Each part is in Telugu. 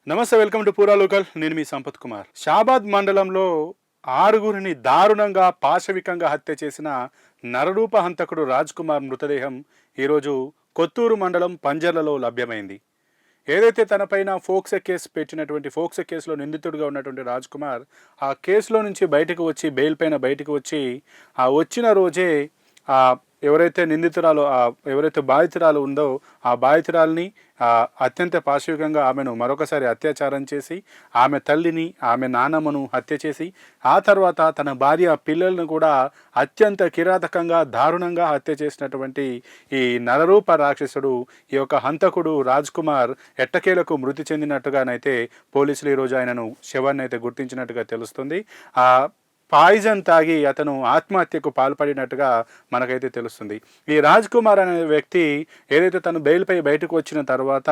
నమస్తే, వెల్కమ్ టు పూరా లోకల్. నేను మీ సంపత్ కుమార్. షాబాద్ మండలంలో ఆరుగురిని దారుణంగా పాశవికంగా హత్య చేసిన నరరూప హంతకుడు రాజ్ కుమార్ మృతదేహం ఈరోజు కొత్తూరు మండలం పంజర్లలో లభ్యమైంది. ఏదైతే తనపైన ఫోక్సో కేసు పెట్టినటువంటి ఫోక్సో కేసులో నిందితుడిగా ఉన్నటువంటి రాజ్ కుమార్ ఆ కేసులో నుంచి బయటకు వచ్చి బెయిల్ పైన బయటకు వచ్చి ఆ వచ్చిన రోజే ఎవరైతే నిందితురాలు ఎవరైతే బాధితురాలు ఉందో ఆ బాధితురాలని అత్యంత పాశవికంగా ఆమెను మరొకసారి అత్యాచారం చేసి ఆమె తల్లిని ఆమె నాన్నమ్మను హత్య చేసి ఆ తర్వాత తన భార్య పిల్లలను కూడా అత్యంత కిరాతకంగా దారుణంగా హత్య చేసినటువంటి ఈ నరరూప రాక్షసుడు ఈ యొక్క హంతకుడు రాజ్ కుమార్ ఎట్టకేలకు మృతి చెందినట్టుగానైతే పోలీసులు ఈరోజు ఆయనను శవాన్ని అయితే గుర్తించినట్టుగా తెలుస్తుంది. పాయిజన్ తాగి అతను ఆత్మహత్యకు పాల్పడినట్టుగా మనకైతే తెలుస్తుంది. ఈ రాజ్ కుమార్ అనే వ్యక్తి ఏదైతే తను బెయిల్పై బయటకు వచ్చిన తర్వాత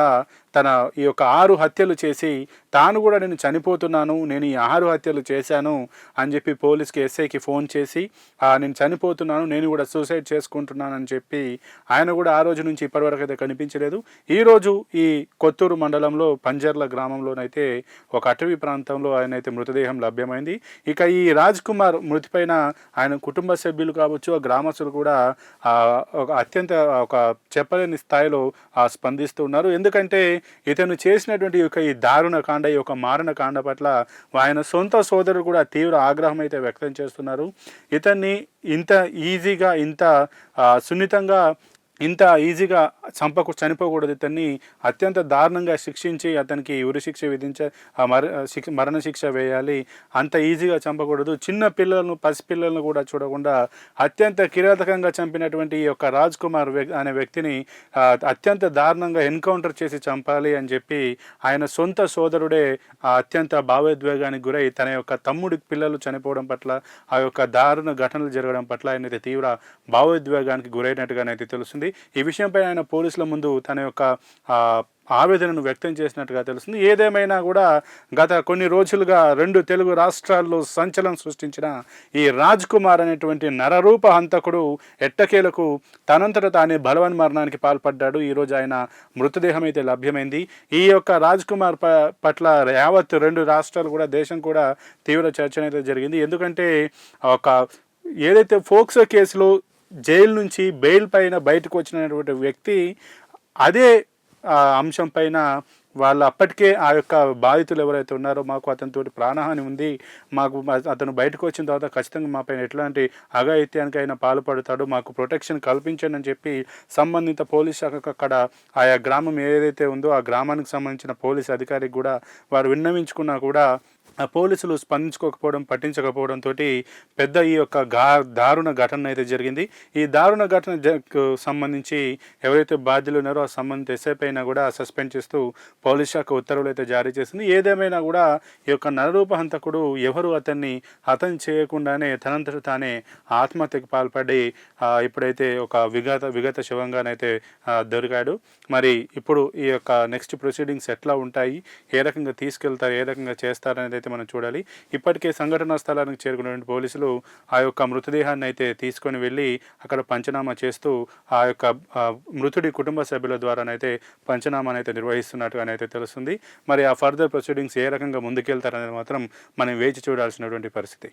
తన ఈ యొక్క 6 హత్యలు చేసి తాను కూడా నేను చనిపోతున్నాను, నేను ఈ 6 హత్యలు చేశాను అని చెప్పి పోలీస్కి ఎస్ఐకి ఫోన్ చేసి నేను చనిపోతున్నాను, నేను కూడా సూసైడ్ చేసుకుంటున్నాను అని చెప్పి ఆయన కూడా ఆ రోజు నుంచి ఇప్పటివరకు అయితే కనిపించలేదు. ఈరోజు ఈ కొత్తూరు మండలంలో పంజర్ల గ్రామంలోనైతే ఒక అటవీ ప్రాంతంలో ఆయన అయితే మృతదేహం లభ్యమైంది. ఇక ఈ రాజ్ కుమార్ మృతి పైన ఆయన కుటుంబ సభ్యులు కావచ్చు, ఆ గ్రామస్తులు కూడా ఒక అత్యంత ఒక చెప్పలేని స్థాయిలో స్పందిస్తూ ఉన్నారు. ఎందుకంటే ఇతను చేసినటువంటి ఈ దారుణ కాండ, ఈ యొక్క మారణ కాండ పట్ల ఆయన సొంత సోదరుడు కూడా తీవ్ర ఆగ్రహం అయితే వ్యక్తం చేస్తున్నారు. ఇతన్ని ఇంత ఈజీగా ఇంత సున్నితంగా ఇంత ఈజీగా చనిపోకూడదు, ఇతన్ని అత్యంత దారుణంగా శిక్షించి అతనికి ఉరిశిక్ష మరణశిక్ష వేయాలి, అంత ఈజీగా చంపకూడదు. చిన్న పిల్లలను పసిపిల్లలను కూడా చూడకుండా అత్యంత కిరాతకంగా చంపినటువంటి ఈ యొక్క రాజ్ కుమార్ అనే వ్యక్తిని అత్యంత దారుణంగా ఎన్కౌంటర్ చేసి చంపాలి అని చెప్పి ఆయన సొంత సోదరుడే అత్యంత భావోద్వేగానికి గురై తన యొక్క తమ్ముడి పిల్లలు చనిపోవడం పట్ల ఆ యొక్క దారుణ ఘటనలు జరగడం పట్ల ఆయన తీవ్ర భావోద్వేగానికి గురైనట్టుగానైతే తెలుస్తుంది. ఈ విషయంపై ఆయన పోలీసుల ముందు తన యొక్క ఆవేదనను వ్యక్తం చేసినట్టుగా తెలుస్తుంది. ఏదేమైనా కూడా గత కొన్ని రోజులుగా 2 తెలుగు రాష్ట్రాల్లో సంచలనం సృష్టించిన ఈ రాజ్ కుమార్ అనేటువంటి నరరూప హంతకుడు ఎట్టకేలకు తనంతట తానే బలవన్మరణానికి పాల్పడ్డాడు. ఈరోజు ఆయన మృతదేహం అయితే లభ్యమైంది. ఈ యొక్క రాజ్ కుమార్ పట్ల యావత్ 2 రాష్ట్రాలు కూడా దేశం కూడా తీవ్ర చర్చనైతే జరిగింది. ఎందుకంటే ఏదైతే ఫోక్సో కేసులో జైలు నుంచి బెయిల్ పైన బయటకు వచ్చినటువంటి వ్యక్తి అదే అంశం పైన వాళ్ళు అప్పటికే ఆ యొక్క బాధితులు ఎవరైతే ఉన్నారో మాకు అతనితోటి ప్రాణహాని ఉంది, మాకు అతను బయటకు వచ్చిన తర్వాత ఖచ్చితంగా మా పైన ఎట్లాంటి అఘాయిత్యానికైనా పాల్పడతాడు, మాకు ప్రొటెక్షన్ కల్పించండి అని చెప్పి సంబంధిత పోలీస్ శాఖకు అక్కడ ఆయా గ్రామం ఏదైతే ఉందో ఆ గ్రామానికి సంబంధించిన పోలీస్ అధికారికి కూడా వారు విన్నవించుకున్నా కూడా పోలీసులు స్పందించుకోకపోవడం, పట్టించకపోవడంతో పెద్ద ఈ యొక్క దారుణ ఘటన అయితే జరిగింది. ఈ దారుణ ఘటనకు సంబంధించి ఎవరైతే బాధ్యులు ఉన్నారో ఆ సంబంధిత ఎస్ఐ పైన కూడా సస్పెండ్ చేస్తూ పోలీస్ శాఖ ఉత్తర్వులు అయితే జారీ చేసింది. ఏదేమైనా కూడా ఈ యొక్క నరరూప హంతకుడు ఎవరు అతన్ని హతం చేయకుండానే తనంతట తానే ఆత్మహత్యకు పాల్పడి ఇప్పుడైతే ఒక విగత శవంగానైతే దొరికాడు. మరి ఇప్పుడు ఈ యొక్క నెక్స్ట్ ప్రొసీడింగ్స్ ఎట్లా ఉంటాయి, ఏ రకంగా తీసుకెళ్తారు, ఏ రకంగా చేస్తారనేది అయితే మనం చూడాలి. ఇప్పటికే సంఘటనా స్థలానికి చేరుకున్నటువంటి పోలీసులు ఆ యొక్క మృతదేహాన్ని అయితే తీసుకొని వెళ్ళి అక్కడ పంచనామా చేస్తూ ఆ యొక్క మృతుడి కుటుంబ సభ్యుల ద్వారానైతే పంచనామానైతే నిర్వహిస్తున్నట్టుగానైతే తెలుస్తుంది. మరి ఆ ఫర్దర్ ప్రొసీడింగ్స్ ఏ రకంగా ముందుకెళ్తారనేది మాత్రం మనం వేచి చూడాల్సినటువంటి పరిస్థితి.